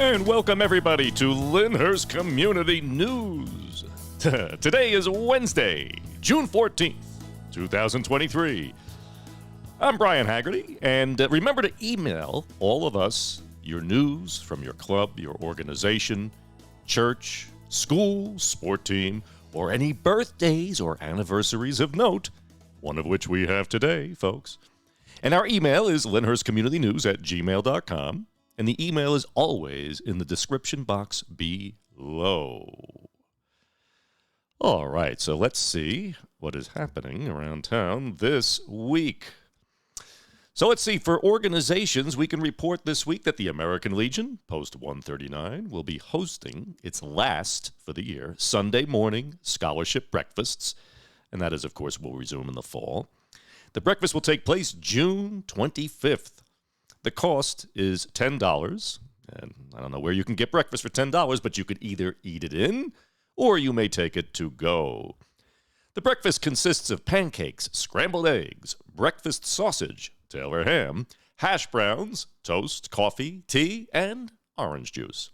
And welcome everybody to Lyndhurst Community News. Today is Wednesday, June 14th, 2023. I'm Brian Haggerty, and remember to email all of us your news from your club, your organization, church, school, sport team, or any birthdays or anniversaries of note, one of which we have today, folks. And our email is lyndhurstcommunitynews@gmail.com. And the email is always in the description box below. All right, so let's see what is happening around town this week. So let's see, for organizations, we can report this week that the American Legion, Post 139, will be hosting its last for the year Sunday morning scholarship breakfasts. And that is, of course, will resume in the fall. The breakfast will take place June 25th. The cost is $10, and I don't know where you can get breakfast for $10, but you could either eat it in, or you may take it to go. The breakfast consists of pancakes, scrambled eggs, breakfast sausage, Taylor ham, hash browns, toast, coffee, tea, and orange juice.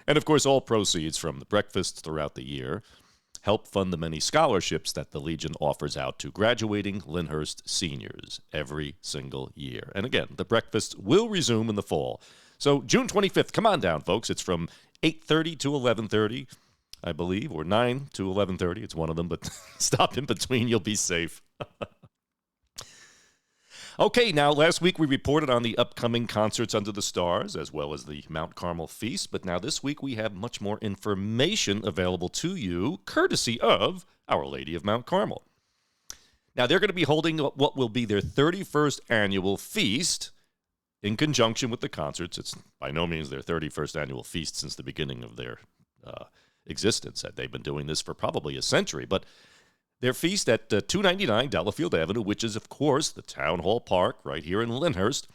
And of course, all proceeds from the breakfasts throughout the year help fund the many scholarships that the Legion offers out to graduating Lyndhurst seniors every single year. And again, the breakfast will resume in the fall. So June 25th, come on down, folks. It's from 8:30 to 11:30, I believe, or 9 to 11:30. It's one of them, but stop in between. You'll be safe. Okay, now, last week we reported on the upcoming concerts under the stars, as well as the Mount Carmel Feast, but now this week we have much more information available to you, courtesy of Our Lady of Mount Carmel. Now, they're going to be holding what will be their 31st annual feast in conjunction with the concerts. It's by no means their 31st annual feast since the beginning of their existence. They've been doing this for probably a century, but their feast at 299 Delafield Avenue, which is, of course, the Town Hall Park right here in Lyndhurst,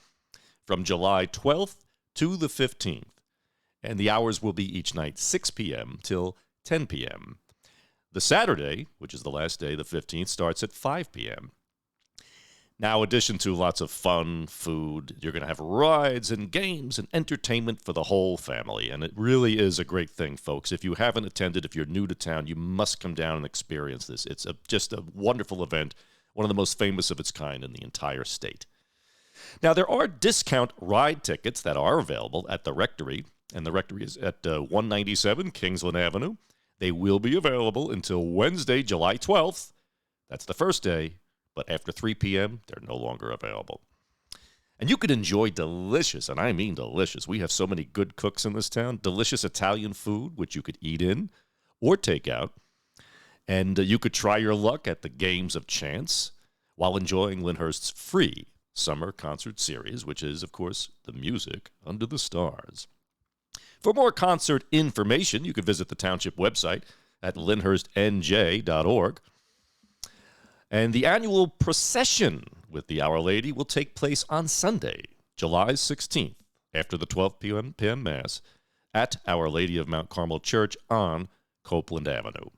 from July 12th to the 15th. And the hours will be each night 6 p.m. till 10 p.m. The Saturday, which is the last day, the 15th, starts at 5 p.m. Now, in addition to lots of fun, food, you're going to have rides and games and entertainment for the whole family. And it really is a great thing, folks. If you haven't attended, if you're new to town, you must come down and experience this. It's just a wonderful event, one of the most famous of its kind in the entire state. Now, there are discount ride tickets that are available at the Rectory, and the Rectory is at 197 Kingsland Avenue. They will be available until Wednesday, July 12th. That's the first day. But after 3 p.m., they're no longer available. And you can enjoy delicious, and I mean delicious, we have so many good cooks in this town, delicious Italian food, which you could eat in or take out. And you could try your luck at the Games of Chance while enjoying Lyndhurst's free summer concert series, which is, of course, the music under the stars. For more concert information, you could visit the township website at lyndhurstnj.org. And the annual procession with the Our Lady will take place on Sunday, July 16th, after the 12 p.m. Mass at Our Lady of Mount Carmel Church on Copeland Avenue.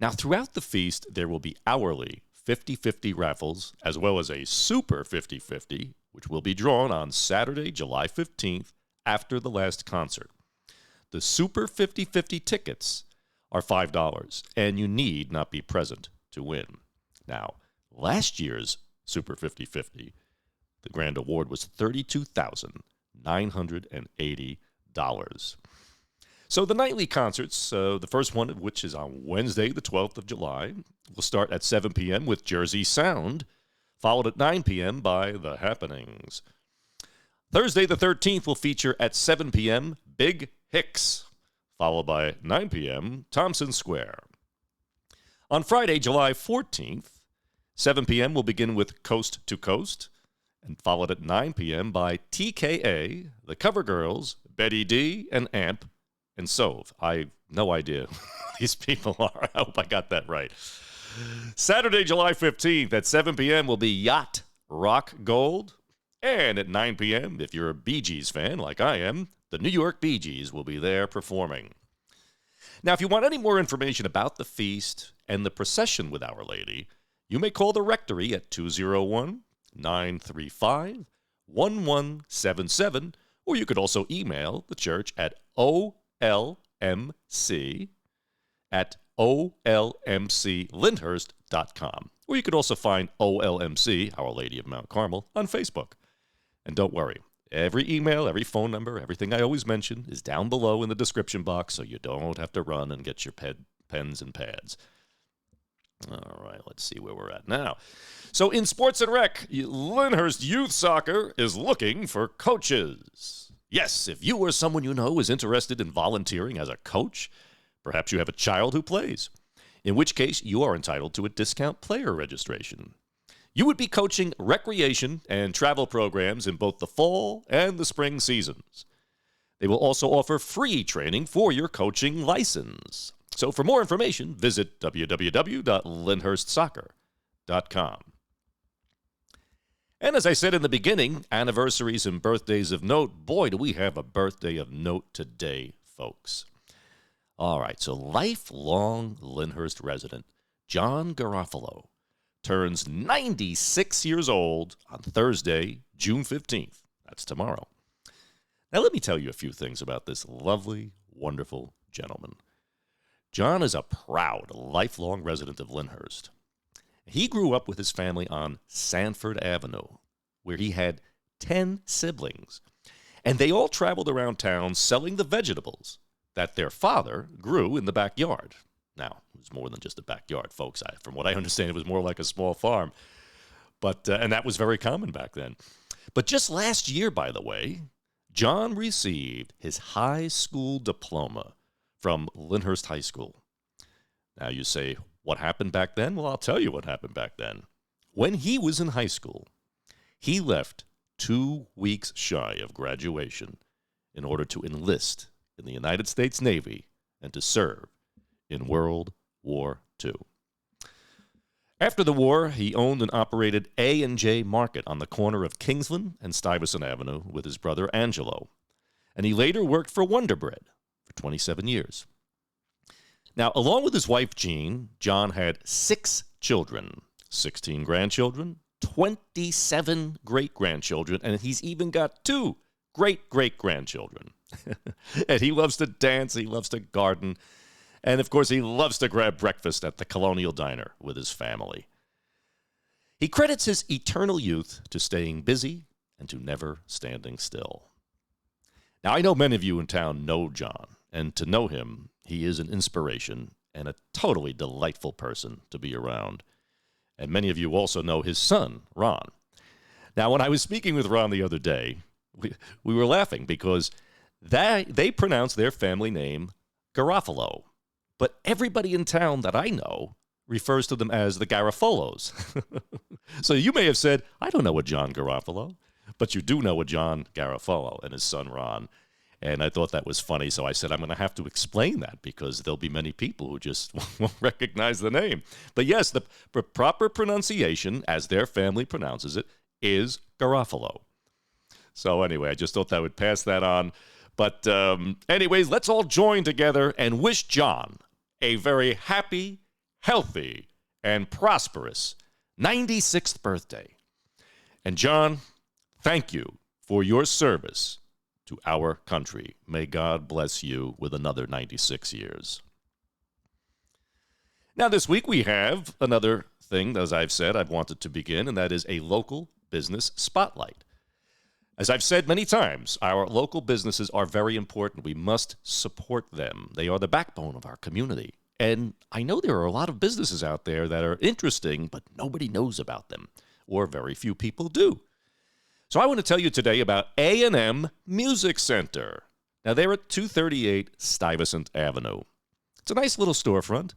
Now, throughout the feast, there will be hourly 50-50 raffles, as well as a super 50-50, which will be drawn on Saturday, July 15th, after the last concert. The super 50-50 tickets are $5, and you need not be present to win. Now, last year's Super 50-50, the grand award was $32,980. So the nightly concerts, the first one of which is on Wednesday, the 12th of July, will start at 7 p.m. with Jersey Sound, followed at 9 p.m. by The Happenings. Thursday, the 13th, will feature at 7 p.m. Big Hicks, followed by 9 p.m. Thompson Square. On Friday, July 14th, 7 p.m. will begin with Coast to Coast, and followed at 9 p.m. by TKA, The Cover Girls, Betty D, and Amp, and Sove. I have no idea who these people are. I hope I got that right. Saturday, July 15th at 7 p.m. will be Yacht Rock Gold, and at 9 p.m., if you're a Bee Gees fan like I am, the New York Bee Gees will be there performing. Now, if you want any more information about the feast and the procession with Our Lady, you may call the Rectory at 201-935-1177 or you could also email the church at olmc@olmclyndhurst.com. Or you could also find OLMC, Our Lady of Mount Carmel, on Facebook. And don't worry, every email, every phone number, everything I always mention is down below in the description box, so you don't have to run and get your pens and pads. All right, let's see where we're at now. So in Sports and Rec, Lyndhurst Youth Soccer is looking for coaches. Yes, if you or someone you know is interested in volunteering as a coach, perhaps you have a child who plays, in which case you are entitled to a discount player registration. You would be coaching recreation and travel programs in both the fall and the spring seasons. They will also offer free training for your coaching license. So for more information, visit www.lyndhurstsoccer.com. And as I said in the beginning, anniversaries and birthdays of note. Boy, do we have a birthday of note today, folks. All right, so lifelong Lyndhurst resident John Garofalo turns 96 years old on Thursday, June 15th. That's tomorrow. Now, let me tell you a few things about this lovely, wonderful gentleman. John is a proud, lifelong resident of Lyndhurst. He grew up with his family on Sanford Avenue, where he had 10 siblings, and they all traveled around town selling the vegetables that their father grew in the backyard. Now, it was more than just a backyard, folks. From what I understand, it was more like a small farm, but and that was very common back then. But just last year, by the way, John received his high school diploma from Lyndhurst High School. Now you say, what happened back then? Well, I'll tell you what happened back then. When he was in high school, he left 2 weeks shy of graduation in order to enlist in the United States Navy and to serve in World War II. After the war, he owned and operated A&J Market on the corner of Kingsland and Stuyvesant Avenue with his brother Angelo, and he later worked for Wonder Bread for 27 years. Now, along with his wife, Jean, John had 6 children, 16 grandchildren, 27 great-grandchildren, and he's even got 2 great-great-grandchildren. And he loves to dance, he loves to garden, and, of course, he loves to grab breakfast at the Colonial Diner with his family. He credits his eternal youth to staying busy and to never standing still. Now, I know many of you in town know John, and to know him, he is an inspiration and a totally delightful person to be around. And many of you also know his son, Ron. Now, when I was speaking with Ron the other day, we were laughing because they pronounce their family name Garofalo. But everybody in town that I know refers to them as the Garofolos. So you may have said, I don't know a John Garofalo, but you do know a John Garofalo and his son Ron. And I thought that was funny, so I said, I'm going to have to explain that because there'll be many people who just won't recognize the name. But yes, the proper pronunciation, as their family pronounces it, is Garofalo. So anyway, I just thought I would pass that on. But anyways, let's all join together and wish John a very happy, healthy, and prosperous 96th birthday. And John, thank you for your service to our country. May God bless you with another 96 years. Now, this week we have another thing, as I've said, I've wanted to begin, and that is a local business spotlight. As I've said many times, our local businesses are very important. We must support them. They are the backbone of our community. And I know there are a lot of businesses out there that are interesting, but nobody knows about them, or very few people do. So I want to tell you today about A&M Music Center. Now, they're at 238 Stuyvesant Avenue. It's a nice little storefront,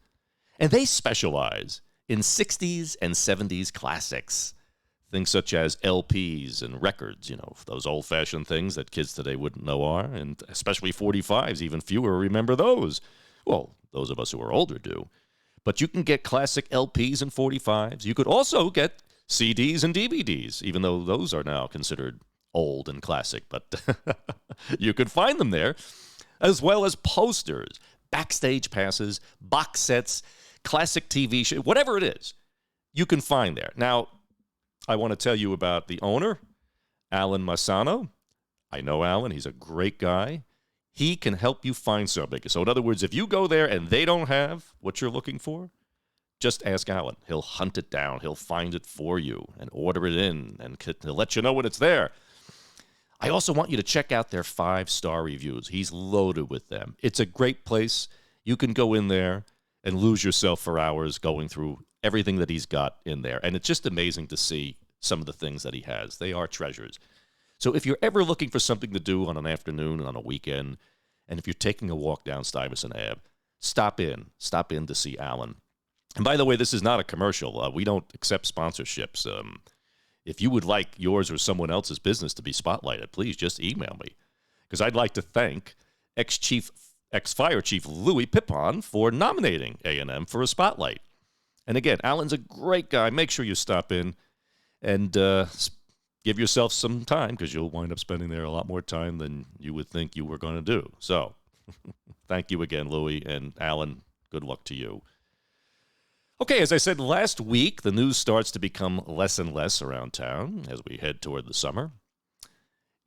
and they specialize in 60s and 70s classics. Things such as LPs and records, those old-fashioned things that kids today wouldn't know are, and especially 45s, even fewer remember those. Well, those of us who are older do. But you can get classic LPs and 45s. You could also get CDs and DVDs, even though those are now considered old and classic, but you could find them there, as well as posters, backstage passes, box sets, classic TV shows, whatever it is, you can find there. Now, I want to tell you about the owner, Alan Massano. I know Alan. He's a great guy. He can help you find something. So in other words, if you go there and they don't have what you're looking for, just ask Alan. He'll hunt it down. He'll find it for you and order it in, and he'll let you know when it's there. I also want you to check out their 5-star reviews. He's loaded with them. It's a great place. You can go in there and lose yourself for hours going through everything that he's got in there. And it's just amazing to see some of the things that he has. They are treasures. So if you're ever looking for something to do on an afternoon, on a weekend, and if you're taking a walk down Stuyvesant Ave, stop in to see Alan. And by the way, this is not a commercial. We don't accept sponsorships. If you would like yours or someone else's business to be spotlighted, please just email me. Because I'd like to thank ex-Fire Chief Louis Pippon for nominating A&M for a spotlight. And again, Alan's a great guy. Make sure you stop in and give yourself some time, because you'll wind up spending there a lot more time than you would think you were going to do. So thank you again, Louis, and Alan, good luck to you. Okay, as I said last week, the news starts to become less and less around town as we head toward the summer.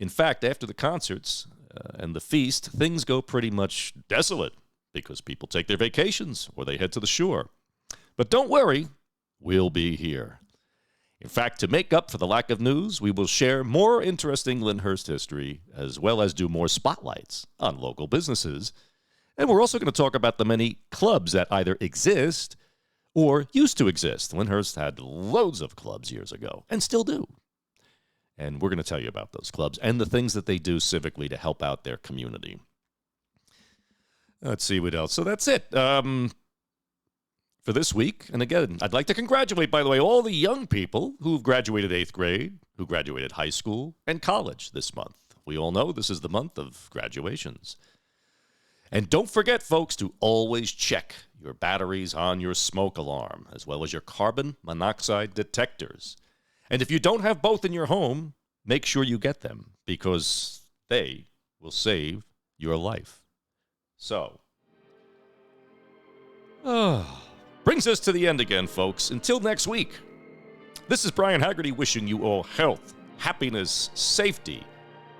In fact, after the concerts and the feast, things go pretty much desolate because people take their vacations or they head to the shore. But don't worry, we'll be here. In fact, to make up for the lack of news, we will share more interesting Lyndhurst history, as well as do more spotlights on local businesses. And we're also going to talk about the many clubs that either exist or used to exist. Lyndhurst had loads of clubs years ago, and still do. And we're going to tell you about those clubs and the things that they do civically to help out their community. Let's see what else. So that's it for this week. And again, I'd like to congratulate, by the way, all the young people who've graduated 8th grade, who graduated high school and college this month. We all know this is the month of graduations. And don't forget, folks, to always check your batteries on your smoke alarm, as well as your carbon monoxide detectors. And if you don't have both in your home, make sure you get them, because they will save your life. So, brings us to the end again, folks. Until next week, this is Brian Haggerty wishing you all health, happiness, safety,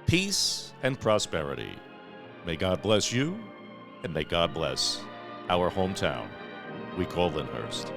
peace, and prosperity. May God bless you, and may God bless our hometown we call Lyndhurst.